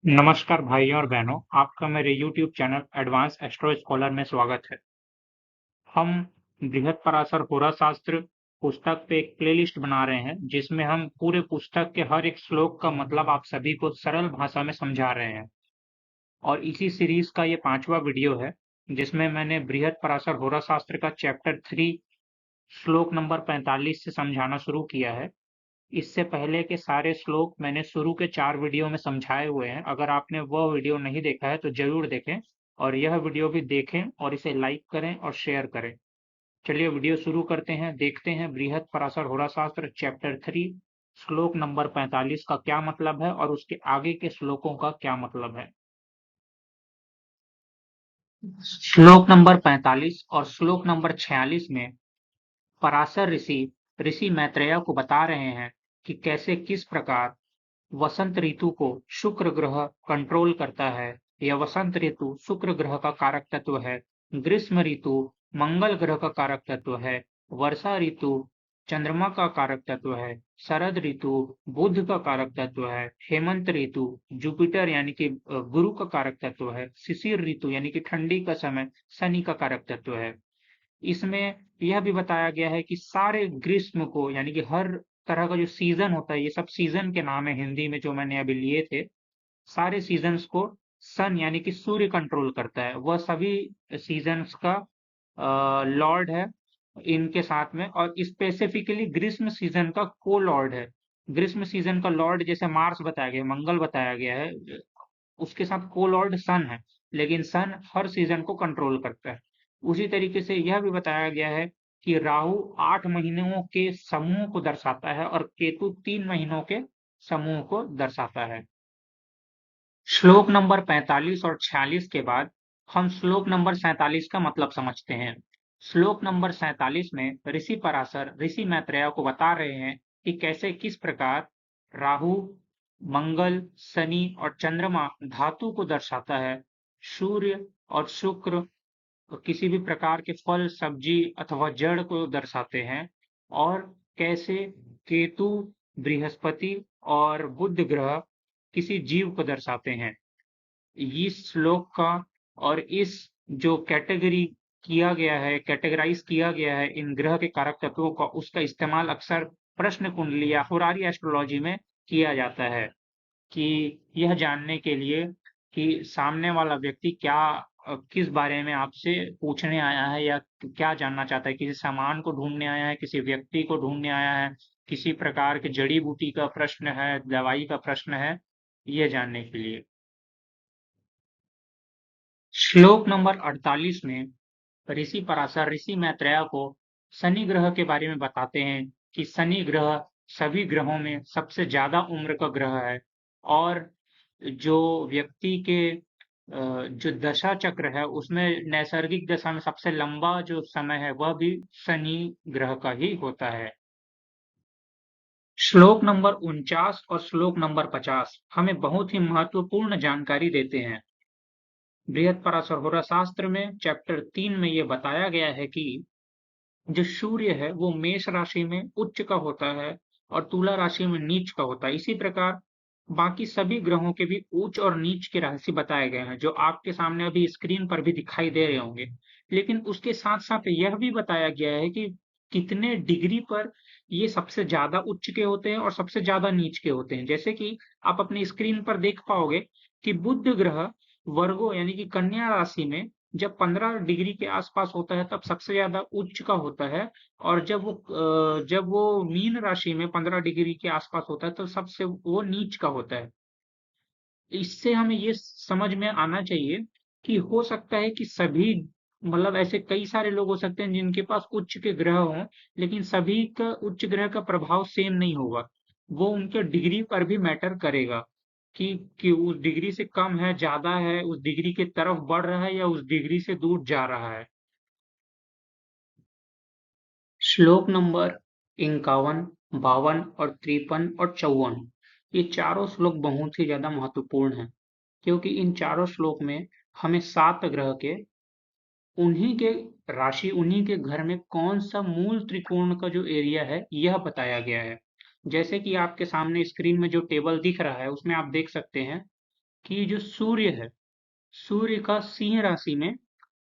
नमस्कार भाइयों और बहनों, आपका मेरे YouTube channel advance astro scholar में स्वागत है। हम बृहत्पराशर होरा शास्त्र पुस्तक पे एक प्लेलिस्ट बना रहे हैं, जिसमें हम पूरे पुस्तक के हर एक श्लोक का मतलब आप सभी को सरल भाषा में समझा रहे हैं। और इसी सीरीज का ये 5वां वीडियो है, जिसमें मैंने बृहत्पराशर होरा शास्त्र का चैप्टर 3 श्लोक नंबर 45 से समझाना शुरू किया है। इससे पहले के सारे श्लोक मैंने शुरू के 4 वीडियो में समझाए हुए हैं। अगर आपने वह वीडियो नहीं देखा है तो ज़रूर देखें और यह वीडियो भी देखें और इसे लाइक करें और शेयर करें। चलिए वीडियो शुरू करते हैं, देखते हैं बृहत्पराशर होराशास्त्र चैप्टर 3 श्लोक नंबर 45 का क्या मतलब है और उसके आगे के श्लोकों का क्या मतलब है। श्लोक नंबर 45 और श्लोक नंबर 46 में पराशर ऋषि ऋषि मैत्रेय को बता रहे हैं कि कैसे किस प्रकार वसंत ऋतु को शुक्र ग्रह कंट्रोल करता है। यह वसंत ऋतु शुक्र ग्रह का कारक तत्व है। ग्रीष्म ऋतु मंगल ग्रह का कारक तत्व है। वर्षा ऋतु चंद्रमा का कारक तत्व है। शरद ऋतु बुध का कारक तत्व है। हेमंत ऋतु जुपिटर यानी कि गुरु का कारक तत्व है। शिशिर ऋतु यानी कि ठंडी का समय शनि का कारक तत्व है। इसमें यह भी बताया गया है कि सारे ग्रीष्म को यानी कि हर तरह का जो सीजन होता है, ये सब सीजन के नाम है हिंदी में जो मैंने अभी लिए थे। सारे सीजन्स को सन यानी कि सूर्य कंट्रोल करता है। वह सभी सीजन्स का लॉर्ड है इनके साथ में, और स्पेसिफिकली ग्रीष्म सीजन का को लॉर्ड है। ग्रीष्म सीजन का लॉर्ड जैसे मार्स बताया गया, मंगल बताया गया है, उसके साथ को लॉर्ड सन है, लेकिन सन हर सीजन को कंट्रोल करता है। उसी तरीके से यह भी बताया गया है कि राहु 8 महीनों के समूह को दर्शाता है और केतु 3 महीनों के समूह को दर्शाता है। श्लोक नंबर 45 और 46 के बाद हम श्लोक नंबर 47 का मतलब समझते हैं। श्लोक नंबर 47 में ऋषि पराशर ऋषि मैत्रेय को बता रहे हैं कि कैसे किस प्रकार राहु, मंगल, शनि और चंद्रमा धातु को दर्शाता है। सूर्य और शुक्र किसी भी प्रकार के फल, सब्जी अथवा जड़ को दर्शाते हैं, और कैसे केतु, बृहस्पति और बुध ग्रह किसी जीव को दर्शाते हैं। इस श्लोक का और इस जो कैटेगरी किया गया है, कैटेगराइज किया गया है इन ग्रह के कारक तत्वों का, उसका इस्तेमाल अक्सर प्रश्न कुंडली या होरारी एस्ट्रोलॉजी में किया जाता है कि यह जानने के लिए कि सामने वाला व्यक्ति क्या किस बारे में आपसे पूछने आया है या क्या जानना चाहता है। किसी सामान को ढूंढने आया है, किसी व्यक्ति को ढूंढने आया है, किसी प्रकार की जड़ी बूटी का प्रश्न है, दवाई का प्रश्न है, ये जानने के लिए। श्लोक नंबर 48 में ऋषि पराशर ऋषि मैत्रेय को शनि ग्रह के बारे में बताते हैं कि शनि ग्रह सभी ग्रहों में सबसे ज्यादा उम्र का ग्रह है, और जो व्यक्ति के जो दशा चक्र है उसमें नैसर्गिक दशा में सबसे लंबा जो समय है वह भी शनि ग्रह का ही होता है। श्लोक नंबर 49 और श्लोक नंबर 50 हमें बहुत ही महत्वपूर्ण जानकारी देते हैं। बृहत्पराशर होरा शास्त्र में चैप्टर 3 में ये बताया गया है कि जो सूर्य है वो मेष राशि में उच्च का होता है और तुला राशि में नीच का होता है। इसी प्रकार बाकी सभी ग्रहों के भी उच्च और नीच के राशि बताए गए हैं, जो आपके सामने अभी स्क्रीन पर भी दिखाई दे रहे होंगे। लेकिन उसके साथ साथ यह भी बताया गया है कि कितने डिग्री पर ये सबसे ज्यादा उच्च के होते हैं और सबसे ज्यादा नीच के होते हैं। जैसे कि आप अपनी स्क्रीन पर देख पाओगे कि बुध ग्रह वर्गो यानी कि कन्या राशि में जब 15 डिग्री के आसपास होता है तब सबसे ज्यादा उच्च का होता है, और जब वो मीन राशि में 15 डिग्री के आसपास होता है तो सबसे वो नीच का होता है। इससे हमें ये समझ में आना चाहिए कि हो सकता है कि सभी मतलब ऐसे कई सारे लोग हो सकते हैं जिनके पास उच्च के ग्रह हों, लेकिन सभी का उच्च ग्रह का प्रभाव सेम नहीं होगा। वो उनके डिग्री पर भी मैटर करेगा कि उस डिग्री से कम है, ज्यादा है, उस डिग्री की तरफ बढ़ रहा है या उस डिग्री से दूर जा रहा है। श्लोक नंबर 51, 52 और 53 और 54, ये चारों श्लोक बहुत ही ज्यादा महत्वपूर्ण हैं, क्योंकि इन चारों श्लोक में हमें 7 ग्रह के उन्हीं के राशि, उन्हीं के घर में कौन सा मूल त्रिकोण का जो एरिया है यह बताया गया है। जैसे कि आपके सामने स्क्रीन में जो टेबल दिख रहा है उसमें आप देख सकते हैं कि जो सूर्य है, सूर्य का सिंह राशि में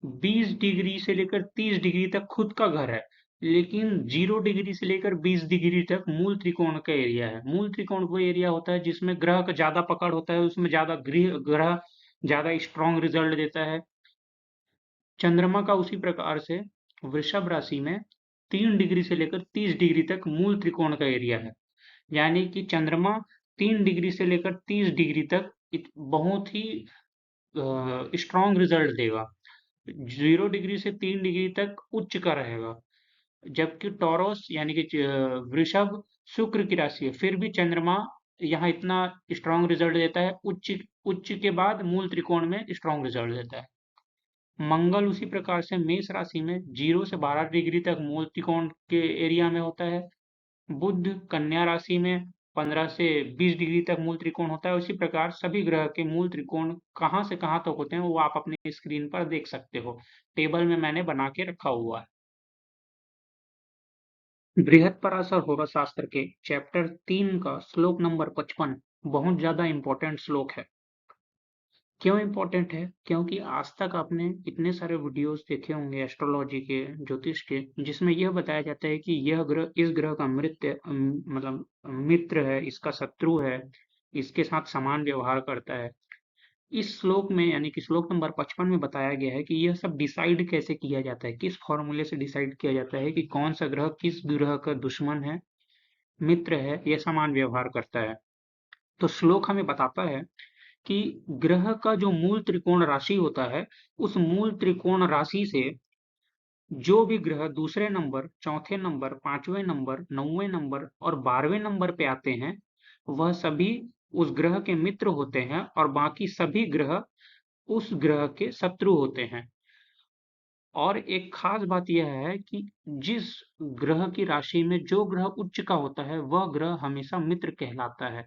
20 डिग्री से लेकर 30 डिग्री तक खुद का घर है, लेकिन 0 डिग्री से लेकर 20 डिग्री तक मूल त्रिकोण का एरिया है। मूल त्रिकोण वो एरिया होता है जिसमें ग्रह का ज्यादा पकड़ होता है, उसमें ज्यादा ग्रह ज्यादा स्ट्रॉन्ग रिजल्ट देता है। चंद्रमा का उसी प्रकार से वृषभ राशि में 3 डिग्री से लेकर 30 डिग्री तक मूल त्रिकोण का एरिया है। यानी कि चंद्रमा 3 डिग्री से लेकर 30 डिग्री तक बहुत ही स्ट्रॉन्ग रिजल्ट देगा। 0 डिग्री से 3 डिग्री तक उच्च का रहेगा, जबकि टॉरस यानी कि वृषभ शुक्र की राशि है, फिर भी चंद्रमा यहाँ इतना स्ट्रॉन्ग रिजल्ट देता है, उच्च उच्च के बाद मूल त्रिकोण में स्ट्रॉन्ग रिजल्ट देता है। मंगल उसी प्रकार से मेष राशि में 0 से 12 डिग्री तक मूल त्रिकोण के एरिया में होता है। बुध कन्या राशि में 15 से 20 डिग्री तक मूल त्रिकोण होता है। उसी प्रकार सभी ग्रह के मूल त्रिकोण कहाँ से कहाँ तक होते हैं वो आप अपने स्क्रीन पर देख सकते हो, टेबल में मैंने बना के रखा हुआ है। बृहत्पराशर होरा शास्त्र के चैप्टर 3 का श्लोक नंबर 55 बहुत ज्यादा इंपॉर्टेंट श्लोक है। क्यों इम्पोर्टेंट है? क्योंकि आज तक आपने इतने सारे वीडियोस देखे होंगे एस्ट्रोलॉजी के, ज्योतिष के, जिसमें यह बताया जाता है कि यह ग्रह इस ग्रह का मतलब मित्र है, इसका शत्रु है, इसके साथ समान व्यवहार करता है। इस श्लोक में यानी कि श्लोक नंबर 55 में बताया गया है कि यह सब डिसाइड कैसे किया जाता है, किस फॉर्मूले से डिसाइड किया जाता है कि कौन सा ग्रह किस ग्रह का दुश्मन है, मित्र है, यह समान व्यवहार करता है। तो श्लोक हमें बताता है कि ग्रह का जो मूल त्रिकोण राशि होता है, उस मूल त्रिकोण राशि से जो भी ग्रह दूसरे नंबर, चौथे नंबर, पांचवें नंबर, 9वें नंबर और 12वें नंबर पे आते हैं, वह सभी उस ग्रह के मित्र होते हैं और बाकी सभी ग्रह उस ग्रह के शत्रु होते हैं। और एक खास बात यह है कि जिस ग्रह की राशि में जो ग्रह उच्च का होता है, वह ग्रह हमेशा मित्र कहलाता है।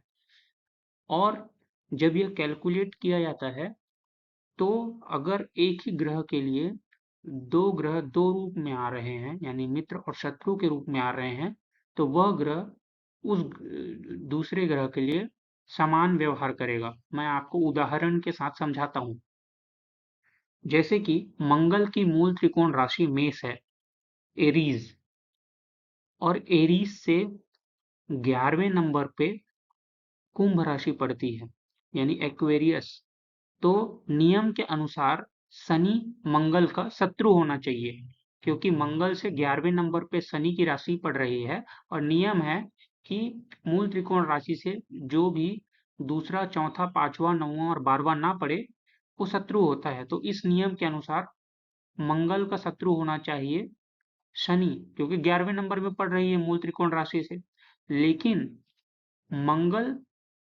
और जब यह कैलकुलेट किया जाता है, तो अगर एक ही ग्रह के लिए दो ग्रह दो रूप में आ रहे हैं, यानी मित्र और शत्रु के रूप में आ रहे हैं, तो वह ग्रह उस दूसरे ग्रह के लिए समान व्यवहार करेगा। मैं आपको उदाहरण के साथ समझाता हूँ। जैसे कि मंगल की मूल त्रिकोण राशि मेष है, एरीज, और एरीज से 11वें नंबर पे कुंभ राशि पड़ती है, यानी एक्वेरियस। तो नियम के अनुसार शनि मंगल का शत्रु होना चाहिए, क्योंकि मंगल से 11वें नंबर पे शनि की राशि पड़ रही है, और नियम है कि मूल त्रिकोण राशि से जो भी दूसरा, चौथा, पांचवा, 9वां और 12वां ना पड़े, वो शत्रु होता है। तो इस नियम के अनुसार मंगल का शत्रु होना चाहिए शनि, क्योंकि 11वें नंबर में पड़ रही है मूल त्रिकोण राशि से। लेकिन मंगल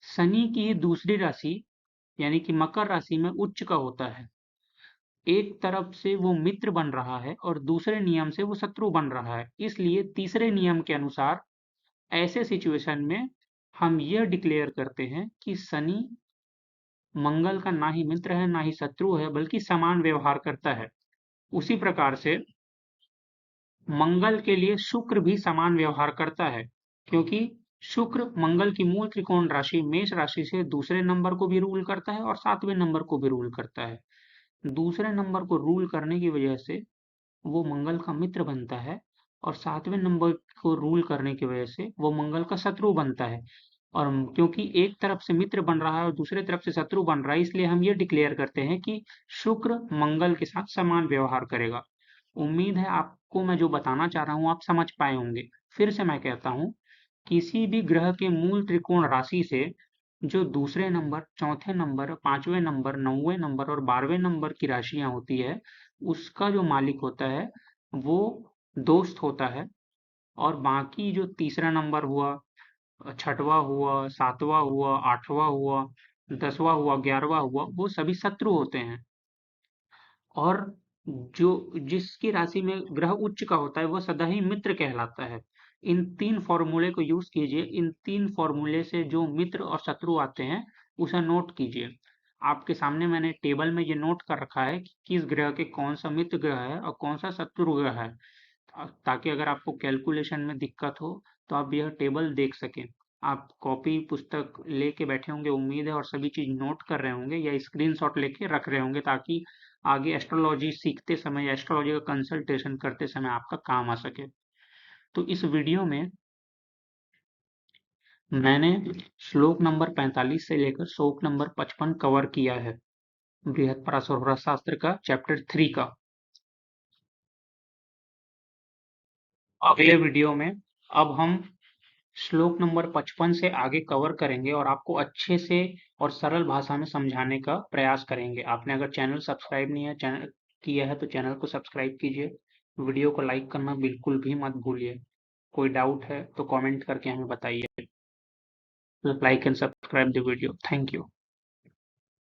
शनि की ही दूसरी राशि यानी कि मकर राशि में उच्च का होता है। एक तरफ से वो मित्र बन रहा है और दूसरे नियम से वो शत्रु बन रहा है। इसलिए तीसरे नियम के अनुसार ऐसे सिचुएशन में हम यह डिक्लेयर करते हैं कि शनि मंगल का ना ही मित्र है ना ही शत्रु है, बल्कि समान व्यवहार करता है। उसी प्रकार से मंगल के लिए शुक्र भी समान व्यवहार करता है, क्योंकि शुक्र मंगल की मूल त्रिकोण राशि मेष राशि से दूसरे नंबर को भी रूल करता है और 7वें नंबर को भी रूल करता है। दूसरे नंबर को रूल करने की वजह से वो मंगल का मित्र बनता है, और 7वें नंबर को रूल करने की वजह से वो मंगल का शत्रु बनता है। और क्योंकि एक तरफ से मित्र बन रहा है और दूसरे तरफ से शत्रु बन रहा है, इसलिए हम ये डिक्लेयर करते हैं कि शुक्र मंगल के साथ समान व्यवहार करेगा। उम्मीद है आपको मैं जो बताना चाह रहा हूँ आप समझ पाए होंगे। फिर से मैं कहता हूँ, किसी भी ग्रह के मूल त्रिकोण राशि से जो दूसरे नंबर, चौथे नंबर, पांचवें नंबर, 9वें नंबर और 12वें नंबर की राशियां होती है, उसका जो मालिक होता है वो दोस्त होता है। और बाकी जो तीसरा नंबर हुआ, छठवां हुआ, सातवां हुआ, आठवां हुआ, 10वां हुआ, 11वां हुआ, वो सभी शत्रु होते हैं। और जो जिसकी राशि में ग्रह उच्च का होता है वह सदा ही मित्र कहलाता है। इन तीन फॉर्मूले को यूज कीजिए। इन तीन फॉर्मूले से जो मित्र और शत्रु आते हैं उसे नोट कीजिए। आपके सामने मैंने टेबल में ये नोट कर रखा है कि किस ग्रह के कौन सा मित्र ग्रह है और कौन सा शत्रु ग्रह है, ताकि अगर आपको कैलकुलेशन में दिक्कत हो तो आप यह टेबल देख सकें। आप कॉपी पुस्तक लेके बैठे होंगे उम्मीद है, और सभी चीज नोट कर रहे होंगे या स्क्रीनशॉट लेके रख रहे होंगे, ताकि आगे एस्ट्रोलॉजी सीखते समय या एस्ट्रोलॉजी का कंसल्टेशन करते समय आपका काम आ सके। तो इस वीडियो में मैंने श्लोक नंबर 45 से लेकर श्लोक नंबर 55 कवर किया है बृहत्पराशर शास्त्र का चैप्टर 3 का। अगले वीडियो में अब हम श्लोक नंबर 55 से आगे कवर करेंगे और आपको अच्छे से और सरल भाषा में समझाने का प्रयास करेंगे। आपने अगर चैनल सब्सक्राइब नहीं है चैनल किया है तो चैनल को सब्सक्राइब कीजिए। वीडियो को लाइक करना बिल्कुल भी मत भूलिए। कोई डाउट है तो कमेंट करके हमें बताइए। Like and subscribe the video. Thank you.